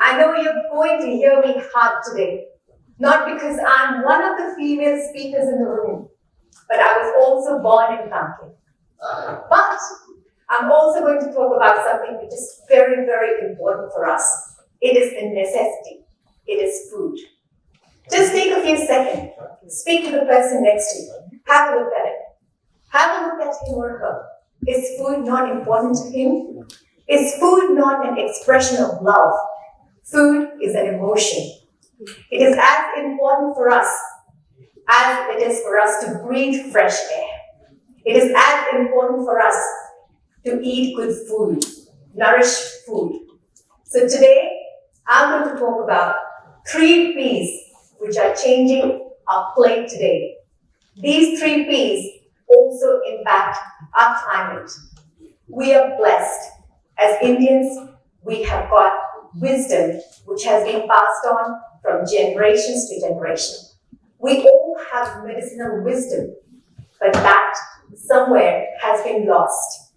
I know you're going to hear me hard today, not because I'm one of the female speakers in the room, but I was also born in Kanke. But I'm also going to talk about something which is very, very important for us. It is a necessity. It is food. Just take a few seconds. Speak to the person next to you. Have a look at it. Have a look at him or her. Is food not important to him? Is food not an expression of love? Food is an emotion. It is as important for us as it is for us to breathe fresh air. It is as important for us to eat good food, nourish food. So today, I'm going to talk about 3 P's which are changing our plate today. These 3 P's also impact our climate. We are blessed. As Indians, we have got wisdom which has been passed on from generations to generation. We all have medicinal wisdom, but that somewhere has been lost.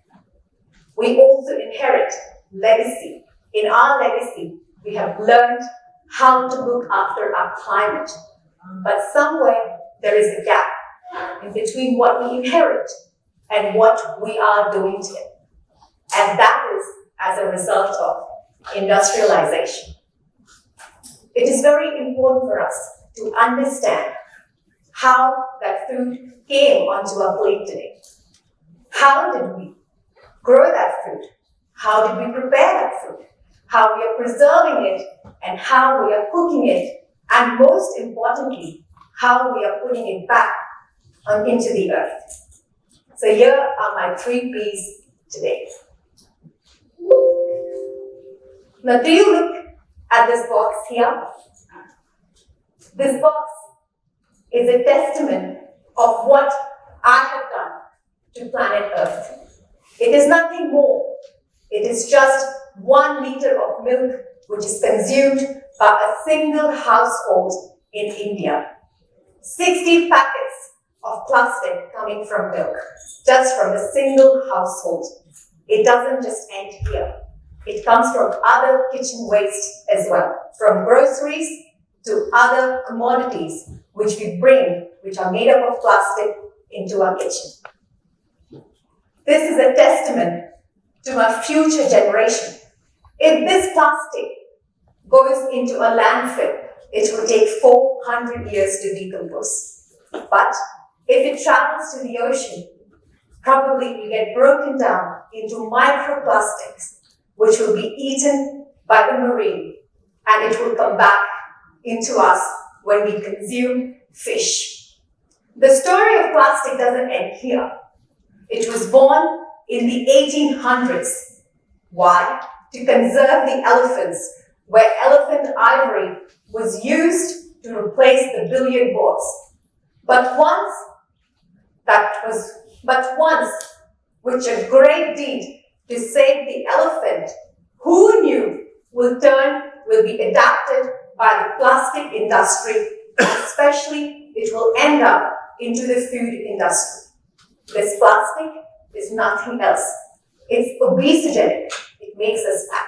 We also inherit legacy. In our legacy, we have learned how to look after our climate, but somewhere there is a gap in between what we inherit and what we are doing today. And that is as a result of industrialization. It is very important for us to understand how that food came onto our plate today. How did we grow that food? How did we prepare that food? How we are preserving it and how we are cooking it, and most importantly, how we are putting it back into the earth. So here are my 3 P's today. Now, do you look at this box here? This box is a testament of what I have done to planet Earth. It is nothing more. It is just 1 liter of milk which is consumed by a single household in India. 60 packets of plastic coming from milk, just from a single household. It doesn't just end here. It comes from other kitchen waste as well, from groceries to other commodities which we bring, which are made up of plastic, into our kitchen. This is a testament to my future generation. If this plastic goes into a landfill, it will take 400 years to decompose. But if it travels to the ocean, probably it will get broken down into microplastics, which will be eaten by the marine, and it will come back into us when we consume fish. The story of plastic doesn't end here. It was born in the 1800s. Why? To conserve the elephants, where elephant ivory was used to replace the billiard balls. But once, which a great deed to save the elephant, who knew will be adapted by the plastic industry, especially it will end up into the food industry. This plastic is nothing else. It's obesogenic. It makes us fat.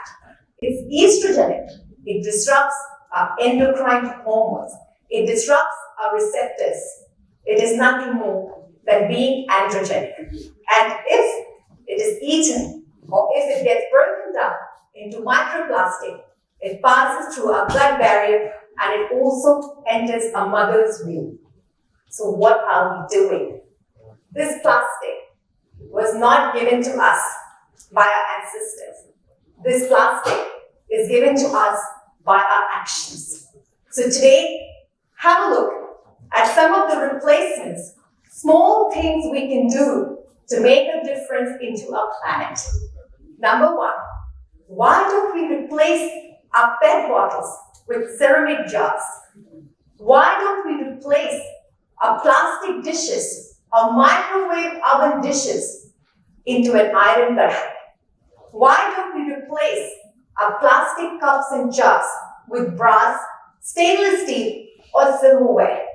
It's estrogenic. It disrupts our endocrine hormones. It disrupts our receptors. It is nothing more than being androgenic. And if it is eaten, or if it gets broken down into microplastic, it passes through our blood barrier and it also enters a mother's womb. So what are we doing? This plastic was not given to us by our ancestors. This plastic is given to us by our actions. So today, have a look at some of the replacements, small things we can do to make a difference into our planet. Number 1, why don't we replace our PET bottles with ceramic jars? Why don't we replace our plastic dishes or microwave oven dishes into an iron karai? Why don't we replace our plastic cups and jars with brass, stainless steel, or silverware?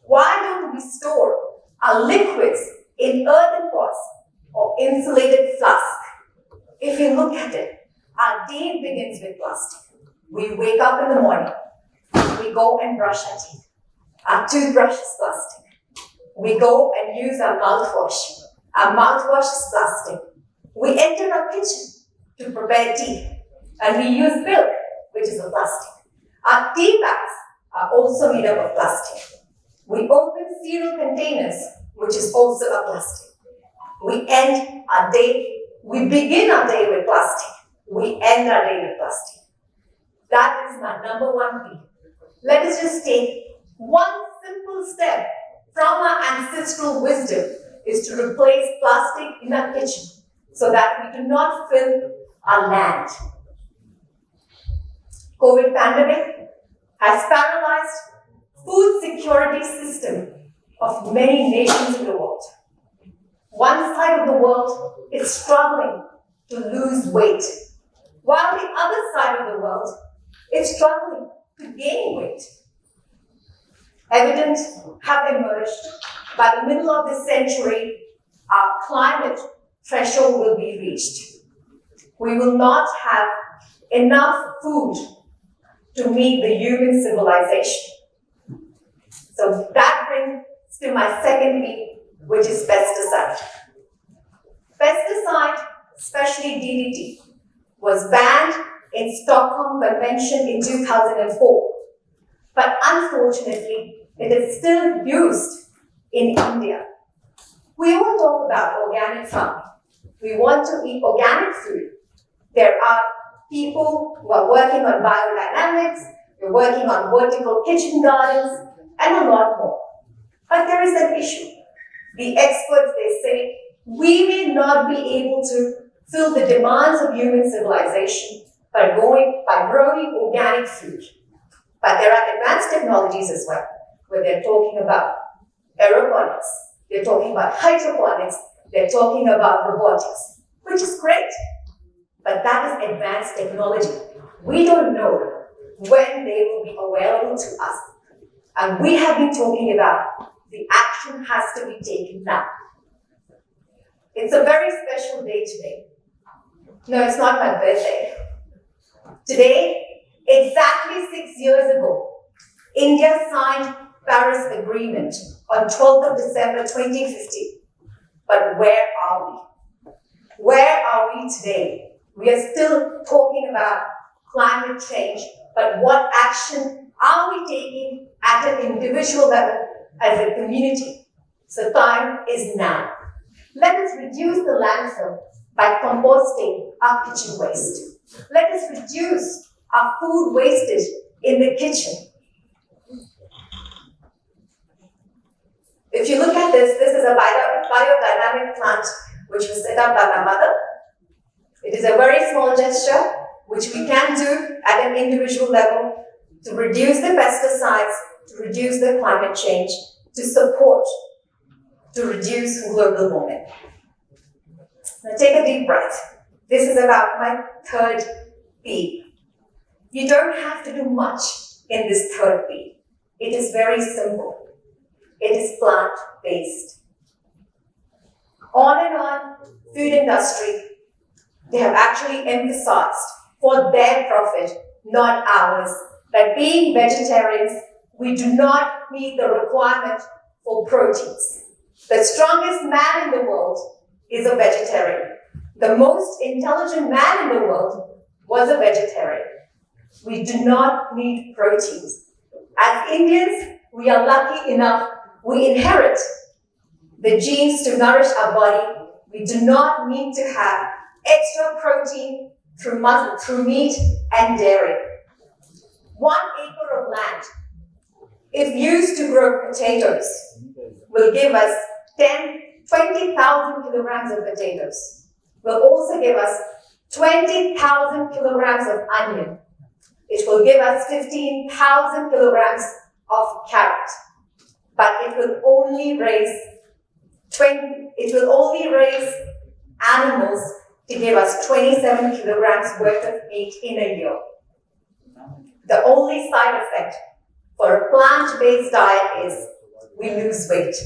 Why don't we store our liquids in earthen pots or insulated flasks? If you look at it, our day begins with plastic. We wake up in the morning, we go and brush our teeth. Our toothbrush is plastic. We go and use our mouthwash. Our mouthwash is plastic. We enter our kitchen to prepare tea, and we use milk, which is a plastic. Our tea bags are also made up of plastic. We open cereal containers, which is also a plastic. We begin our day with plastic. We end our day with plastic. That is my number one P. Let us just take one simple step from our ancestral wisdom is to replace plastic in our kitchen so that we do not fill our land. COVID pandemic has paralyzed food security system of many nations in the world. One side of the world is struggling to lose weight, while the other side of the world is struggling to gain weight. Evidence have emerged by the middle of this century, our climate threshold will be reached. We will not have enough food to meet the human civilization. So that brings to my second P, which is pesticide. Pesticide, especially DDT, was banned in Stockholm Convention in 2004. But unfortunately, it is still used in India. We all talk about organic farming. We want to eat organic food. There are people who are working on biodynamics, they're working on vertical kitchen gardens, and a lot more. But there is an issue. The experts, they say, we may not be able to fill the demands of human civilization by growing organic food. But there are advanced technologies as well, where they're talking about aeroponics, they're talking about hydroponics, they're talking about robotics, which is great. But that is advanced technology. We don't know when they will be available to us. And we have been talking about the action has to be taken now. It's a very special day today. No, it's not my birthday. Today, exactly 6 years ago, India signed Paris Agreement on 12th of December 2015. But where are we? Where are we today? We are still talking about climate change, but what action are we taking at an individual level as a community? So time is now. Let us reduce the landfill by composting our kitchen waste. Let us reduce our food wastage in the kitchen. If you look at this is a biodynamic plant which was set up by my mother. It is a very small gesture which we can do at an individual level to reduce the pesticides, to reduce the climate change, to support, to reduce global warming. Now take a deep breath. This is about my third P. You don't have to do much in this third P. It is very simple. It is plant-based. On and on, food industry, they have actually emphasized for their profit, not ours, that being vegetarians, we do not meet the requirement for proteins. The strongest man in the world is a vegetarian. The most intelligent man in the world was a vegetarian. We do not need proteins. As Indians, we are lucky enough, we inherit the genes to nourish our body. We do not need to have extra protein through meat and dairy. 1 acre of land, if used to grow potatoes, will give us 20,000 kilograms of potatoes. Will also give us 20,000 kilograms of onion. It will give us 15,000 kilograms of carrot. But it will only raise animals to give us 27 kilograms worth of meat in a year. The only side effect for a plant-based diet is we lose weight.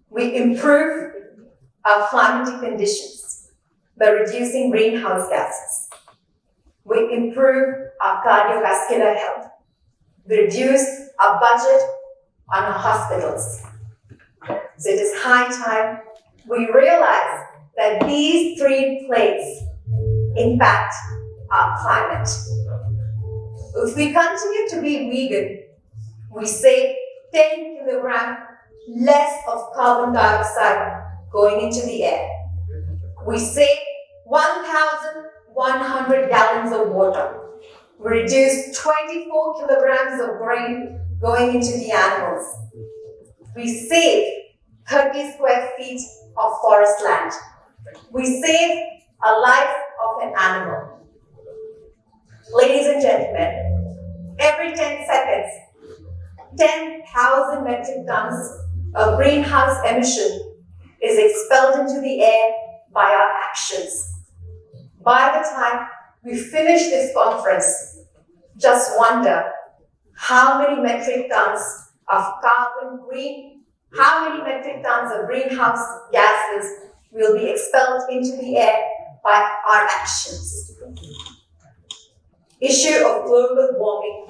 We improve our climatic conditions by reducing greenhouse gases. We improve our cardiovascular health. We reduce our budget on our hospitals. So it is high time we realize that these three plagues impact our climate. If we continue to be vegan, we save 10 kilograms less of carbon dioxide going into the air. We save 1,100 gallons of water. We reduce 24 kilograms of grain going into the animals. We save 30 square feet of forest land. We save a life of an animal. Ladies and gentlemen, every 10 seconds, 10,000 metric tons of greenhouse emission is expelled into the air by our actions. By the time we finish this conference, just wonder how many metric tons of how many metric tons of greenhouse gases will be expelled into the air by our actions. Issue of global warming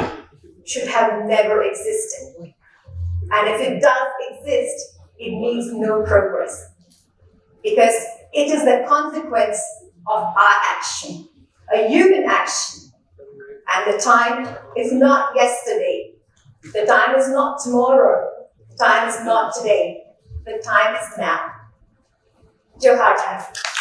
should have never existed. And if it does exist, it means no progress. Because it is the consequence of our action, a human action. And the time is not yesterday. The time is not tomorrow. The time is not today. The time is now. Johar.